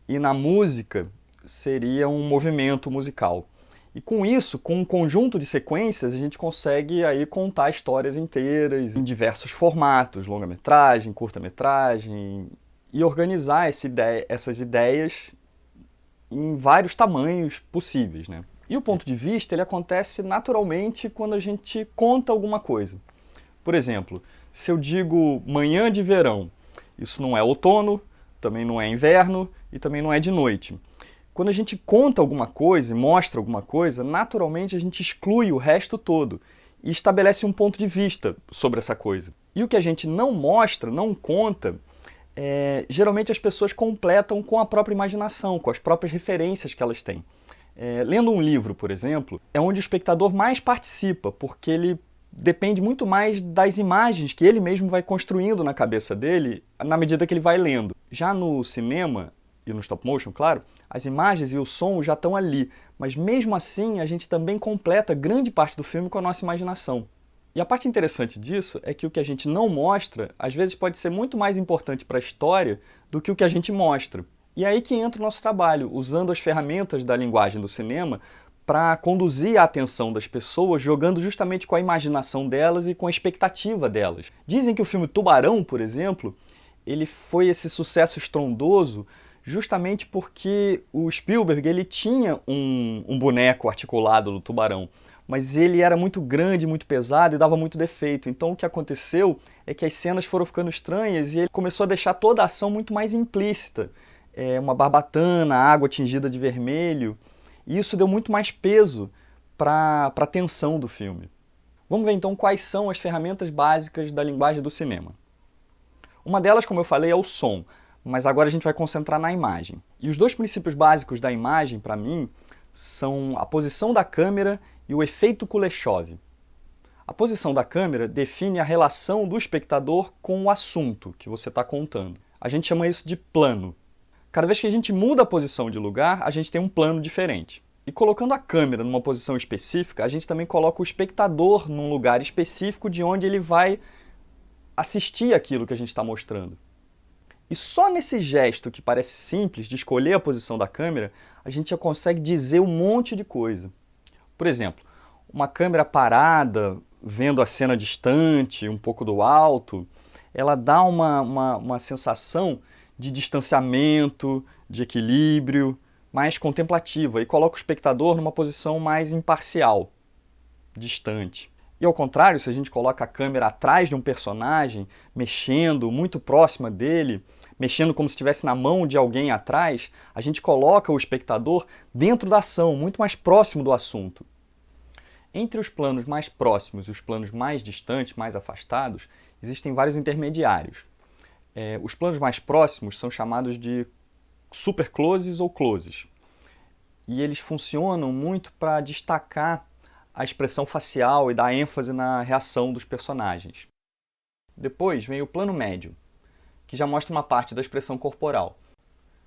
E na música seria um movimento musical. E com isso, com um conjunto de sequências, a gente consegue aí contar histórias inteiras em diversos formatos, longa-metragem, curta-metragem, e organizar essas ideias em vários tamanhos possíveis, né? E o ponto de vista ele acontece naturalmente quando a gente conta alguma coisa. Por exemplo, se eu digo manhã de verão, isso não é outono, também não é inverno e também não é de noite. Quando a gente conta alguma coisa e mostra alguma coisa, naturalmente a gente exclui o resto todo e estabelece um ponto de vista sobre essa coisa. E o que a gente não mostra, não conta, geralmente as pessoas completam com a própria imaginação, com as próprias referências que elas têm. Lendo um livro, por exemplo, é onde o espectador mais participa, porque ele depende muito mais das imagens que ele mesmo vai construindo na cabeça dele na medida que ele vai lendo. Já no cinema, e no stop motion, claro, as imagens e o som já estão ali, mas mesmo assim a gente também completa grande parte do filme com a nossa imaginação. E a parte interessante disso é que o que a gente não mostra, às vezes pode ser muito mais importante para a história do que o que a gente mostra. E é aí que entra o nosso trabalho, usando as ferramentas da linguagem do cinema para conduzir a atenção das pessoas, jogando justamente com a imaginação delas e com a expectativa delas. Dizem que o filme Tubarão, por exemplo, ele foi esse sucesso estrondoso justamente porque o Spielberg ele tinha um boneco articulado do tubarão, mas ele era muito grande, muito pesado e dava muito defeito. Então o que aconteceu é que as cenas foram ficando estranhas e ele começou a deixar toda a ação muito mais implícita. Uma barbatana, água tingida de vermelho, e isso deu muito mais peso para a tensão do filme. Vamos ver então quais são as ferramentas básicas da linguagem do cinema. Uma delas, como eu falei, é o som, mas agora a gente vai concentrar na imagem. E os dois princípios básicos da imagem, para mim, são a posição da câmera e o efeito Kuleshov. A posição da câmera define a relação do espectador com o assunto que você está contando. A gente chama isso de plano. Cada vez que a gente muda a posição de lugar, a gente tem um plano diferente. E colocando a câmera numa posição específica, a gente também coloca o espectador num lugar específico de onde ele vai assistir aquilo que a gente está mostrando. E só nesse gesto que parece simples de escolher a posição da câmera, a gente já consegue dizer um monte de coisa. Por exemplo, uma câmera parada, vendo a cena distante, um pouco do alto, ela dá uma sensação de distanciamento, de equilíbrio, mais contemplativa e coloca o espectador numa posição mais imparcial, distante. E ao contrário, se a gente coloca a câmera atrás de um personagem, mexendo muito próxima dele, mexendo como se estivesse na mão de alguém atrás, a gente coloca o espectador dentro da ação, muito mais próximo do assunto. Entre os planos mais próximos e os planos mais distantes, mais afastados, existem vários intermediários. Os planos mais próximos são chamados de super closes ou closes. E eles funcionam muito para destacar a expressão facial e dar ênfase na reação dos personagens. Depois vem o plano médio, que já mostra uma parte da expressão corporal.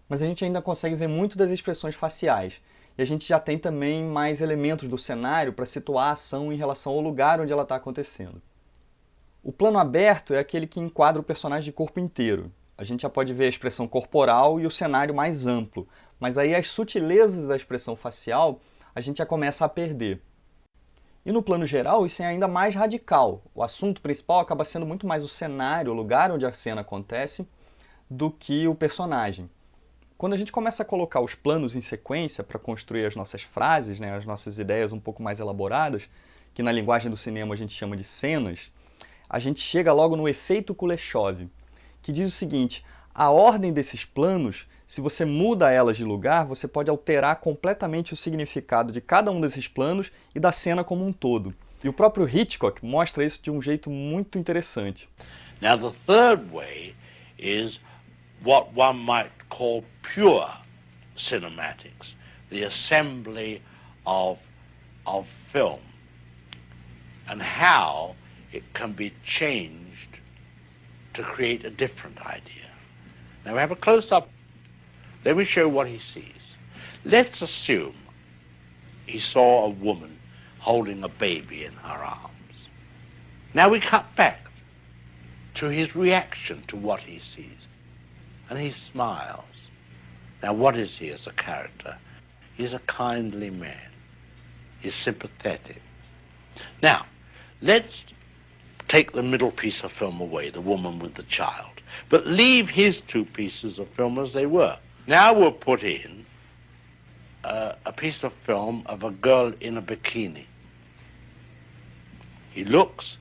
Mas a gente ainda consegue ver muito das expressões faciais. E a gente já tem também mais elementos do cenário para situar a ação em relação ao lugar onde ela está acontecendo. O plano aberto é aquele que enquadra o personagem de corpo inteiro. A gente já pode ver a expressão corporal e o cenário mais amplo, mas aí as sutilezas da expressão facial a gente já começa a perder. E no plano geral isso é ainda mais radical. O assunto principal acaba sendo muito mais o cenário, o lugar onde a cena acontece, do que o personagem. Quando a gente começa a colocar os planos em sequência para construir as nossas frases, as nossas ideias um pouco mais elaboradas, que na linguagem do cinema a gente chama de cenas, a gente chega logo no efeito Kuleshov, que diz o seguinte: a ordem desses planos, se você muda elas de lugar, você pode alterar completamente o significado de cada um desses planos e da cena como um todo. E o próprio Hitchcock mostra isso de um jeito muito interessante. Now the third way is what one might call pure cinematics, the assembly of film, and how it can be changed to create a different idea. Now we have a close-up. Let me show what he sees. Let's assume he saw a woman holding a baby in her arms. Now we cut back to his reaction to what he sees. And he smiles. Now what is he as a character? He's a kindly man. He's sympathetic. Now, let's take the middle piece of film away, the woman with the child, but leave his two pieces of film as they were. Now we'll put in a piece of film of a girl in a bikini. He looks,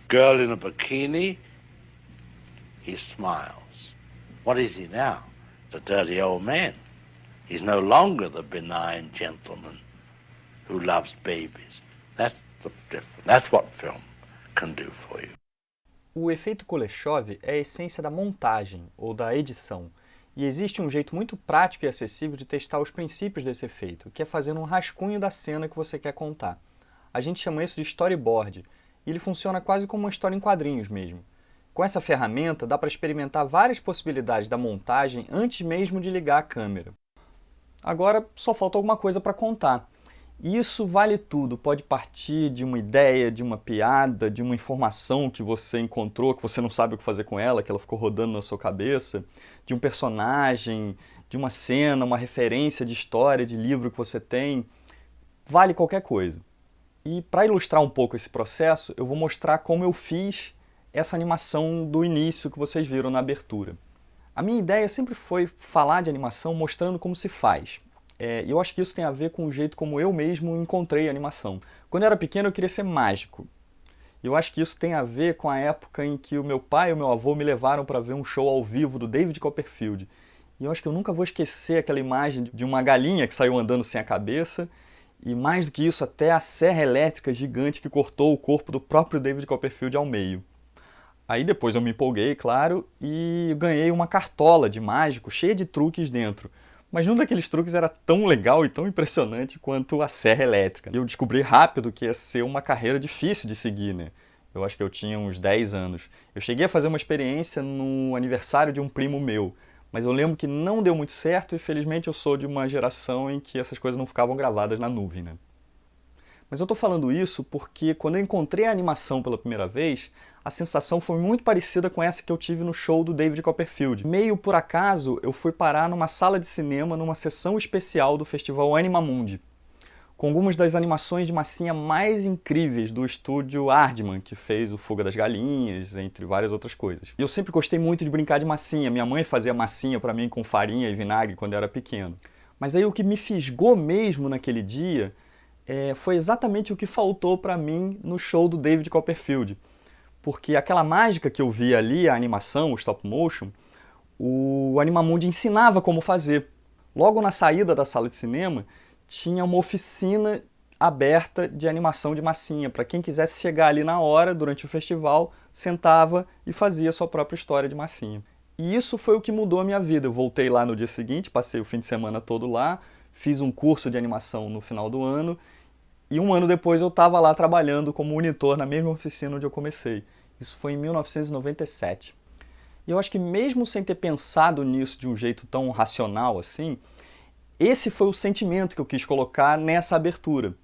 girl in a bikini, he smiles. What is he now? The dirty old man. He's no longer the benign gentleman who loves babies. That's the difference. That's what film can do for you. O efeito Kuleshov é a essência da montagem, ou da edição. E existe um jeito muito prático e acessível de testar os princípios desse efeito, que é fazendo um rascunho da cena que você quer contar. A gente chama isso de storyboard, e ele funciona quase como uma história em quadrinhos mesmo. Com essa ferramenta dá para experimentar várias possibilidades da montagem antes mesmo de ligar a câmera. Agora só falta alguma coisa para contar. Isso vale tudo, pode partir de uma ideia, de uma piada, de uma informação que você encontrou, que você não sabe o que fazer com ela, que ela ficou rodando na sua cabeça, de um personagem, de uma cena, uma referência de história, de livro que você tem, vale qualquer coisa. E para ilustrar um pouco esse processo, eu vou mostrar como eu fiz essa animação do início que vocês viram na abertura. A minha ideia sempre foi falar de animação mostrando como se faz. Eu acho que isso tem a ver com o jeito como eu mesmo encontrei a animação. Quando eu era pequeno eu queria ser mágico. E eu acho que isso tem a ver com a época em que o meu pai e o meu avô me levaram para ver um show ao vivo do David Copperfield. E eu acho que eu nunca vou esquecer aquela imagem de uma galinha que saiu andando sem a cabeça, e mais do que isso, até a serra elétrica gigante que cortou o corpo do próprio David Copperfield ao meio. Aí depois eu me empolguei, claro, e ganhei uma cartola de mágico cheia de truques dentro. Mas nenhum daqueles truques era tão legal e tão impressionante quanto a serra elétrica. E eu descobri rápido que ia ser uma carreira difícil de seguir, né? Eu acho que eu tinha uns 10 anos. Eu cheguei a fazer uma experiência no aniversário de um primo meu, mas eu lembro que não deu muito certo e felizmente eu sou de uma geração em que essas coisas não ficavam gravadas na nuvem, né? Mas eu tô falando isso porque quando eu encontrei a animação pela primeira vez, a sensação foi muito parecida com essa que eu tive no show do David Copperfield. Meio por acaso, eu fui parar numa sala de cinema numa sessão especial do festival Animamundi, com algumas das animações de massinha mais incríveis do estúdio Aardman, que fez o Fuga das Galinhas, entre várias outras coisas. E eu sempre gostei muito de brincar de massinha. Minha mãe fazia massinha para mim com farinha e vinagre quando eu era pequeno. Mas aí o que me fisgou mesmo naquele dia foi exatamente o que faltou para mim no show do David Copperfield. Porque aquela mágica que eu vi ali, a animação, o stop motion, o Animamundi ensinava como fazer. Logo na saída da sala de cinema, tinha uma oficina aberta de animação de massinha. Para quem quisesse chegar ali na hora, durante o festival, sentava e fazia sua própria história de massinha. E isso foi o que mudou a minha vida. Eu voltei lá no dia seguinte, passei o fim de semana todo lá, fiz um curso de animação no final do ano, e um ano depois eu estava lá trabalhando como monitor na mesma oficina onde eu comecei. Isso foi em 1997. E eu acho que mesmo sem ter pensado nisso de um jeito tão racional assim, esse foi o sentimento que eu quis colocar nessa abertura.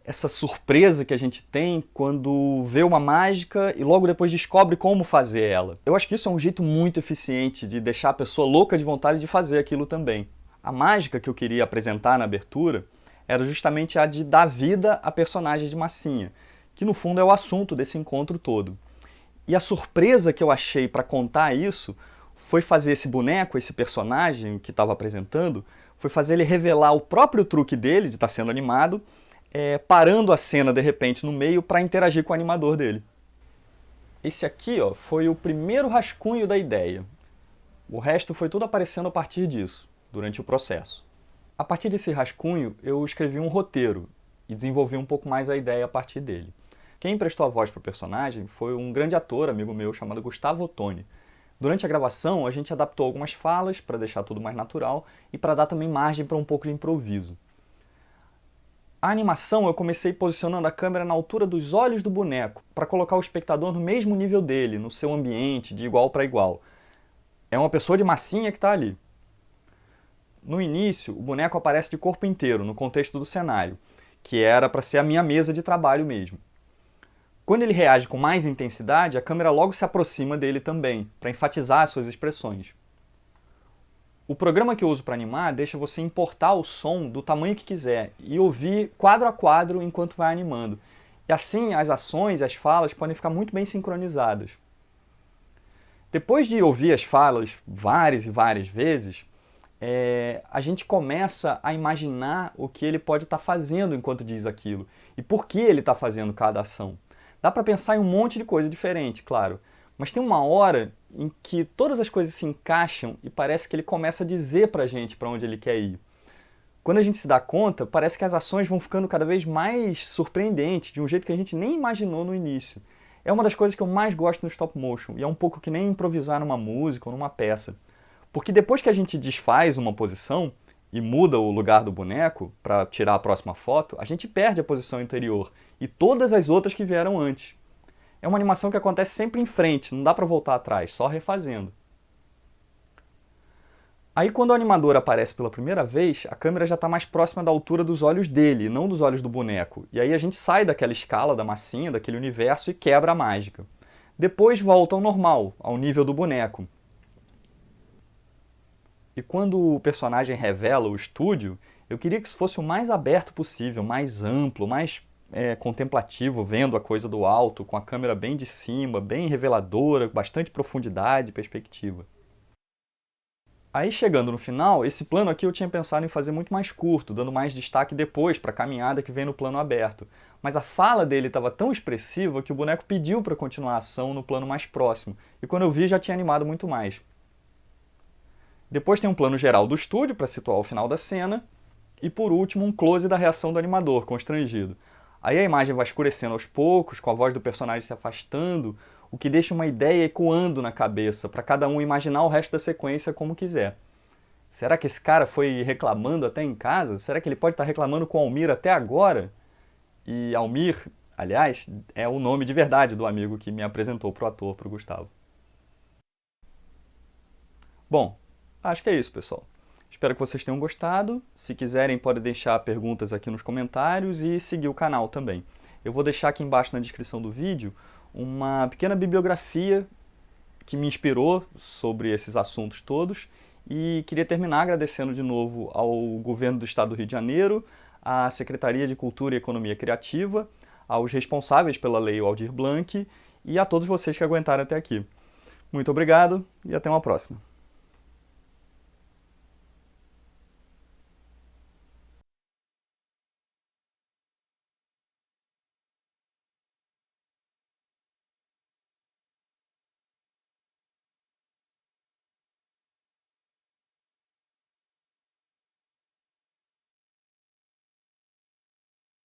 Essa surpresa que a gente tem quando vê uma mágica e logo depois descobre como fazer ela. Eu acho que isso é um jeito muito eficiente de deixar a pessoa louca de vontade de fazer aquilo também. A mágica que eu queria apresentar na abertura era justamente a de dar vida a personagens de massinha, que no fundo é o assunto desse encontro todo. E a surpresa que eu achei para contar isso foi fazer esse boneco, esse personagem que estava apresentando, foi fazer ele revelar o próprio truque dele, de estar sendo animado, parando a cena de repente no meio para interagir com o animador dele. Esse aqui foi o primeiro rascunho da ideia. O resto foi tudo aparecendo a partir disso, durante o processo. A partir desse rascunho, eu escrevi um roteiro e desenvolvi um pouco mais a ideia a partir dele. Quem emprestou a voz para o personagem foi um grande ator, amigo meu, chamado Gustavo Ottoni. Durante a gravação, a gente adaptou algumas falas para deixar tudo mais natural e para dar também margem para um pouco de improviso. A animação eu comecei posicionando a câmera na altura dos olhos do boneco, para colocar o espectador no mesmo nível dele, no seu ambiente, de igual para igual. É uma pessoa de massinha que está ali. No início, o boneco aparece de corpo inteiro, no contexto do cenário, que era para ser a minha mesa de trabalho mesmo. Quando ele reage com mais intensidade, a câmera logo se aproxima dele também, para enfatizar as suas expressões. O programa que eu uso para animar deixa você importar o som do tamanho que quiser e ouvir quadro a quadro enquanto vai animando. E assim as ações e as falas podem ficar muito bem sincronizadas. Depois de ouvir as falas várias e várias vezes, a gente começa a imaginar o que ele pode estar fazendo enquanto diz aquilo e por que ele está fazendo cada ação. Dá para pensar em um monte de coisa diferente, claro, mas tem uma hora em que todas as coisas se encaixam e parece que ele começa a dizer pra gente para onde ele quer ir. Quando a gente se dá conta, parece que as ações vão ficando cada vez mais surpreendentes, de um jeito que a gente nem imaginou no início. É uma das coisas que eu mais gosto no stop motion, e é um pouco que nem improvisar numa música ou numa peça. Porque depois que a gente desfaz uma posição e muda o lugar do boneco para tirar a próxima foto, a gente perde a posição anterior e todas as outras que vieram antes. é uma animação que acontece sempre em frente, não dá para voltar atrás, só refazendo. Aí quando o animador aparece pela primeira vez, a câmera já está mais próxima da altura dos olhos dele, não dos olhos do boneco. E aí a gente sai daquela escala da massinha, daquele universo e quebra a mágica. Depois volta ao normal, ao nível do boneco. E quando o personagem revela o estúdio, eu queria que isso fosse o mais aberto possível, mais amplo, mais contemplativo, vendo a coisa do alto, com a câmera bem de cima, bem reveladora, com bastante profundidade e perspectiva. Aí chegando no final, esse plano aqui eu tinha pensado em fazer muito mais curto, dando mais destaque depois para a caminhada que vem no plano aberto. Mas a fala dele estava tão expressiva que o boneco pediu para continuar a ação no plano mais próximo, e quando eu vi já tinha animado muito mais. Depois tem um plano geral do estúdio para situar o final da cena, e por último um close da reação do animador, constrangido. Aí a imagem vai escurecendo aos poucos, com a voz do personagem se afastando, o que deixa uma ideia ecoando na cabeça, para cada um imaginar o resto da sequência como quiser. Será que esse cara foi reclamando até em casa? Será que ele pode estar reclamando com Almir até agora? E Almir, aliás, é o nome de verdade do amigo que me apresentou para o ator, para o Gustavo. Bom, acho que é isso, pessoal. Espero que vocês tenham gostado. Se quiserem, podem deixar perguntas aqui nos comentários e seguir o canal também. Eu vou deixar aqui embaixo na descrição do vídeo uma pequena bibliografia que me inspirou sobre esses assuntos todos e queria terminar agradecendo de novo ao Governo do Estado do Rio de Janeiro, à Secretaria de Cultura e Economia Criativa, aos responsáveis pela Lei Aldir Blanc e a todos vocês que aguentaram até aqui. Muito obrigado e até uma próxima.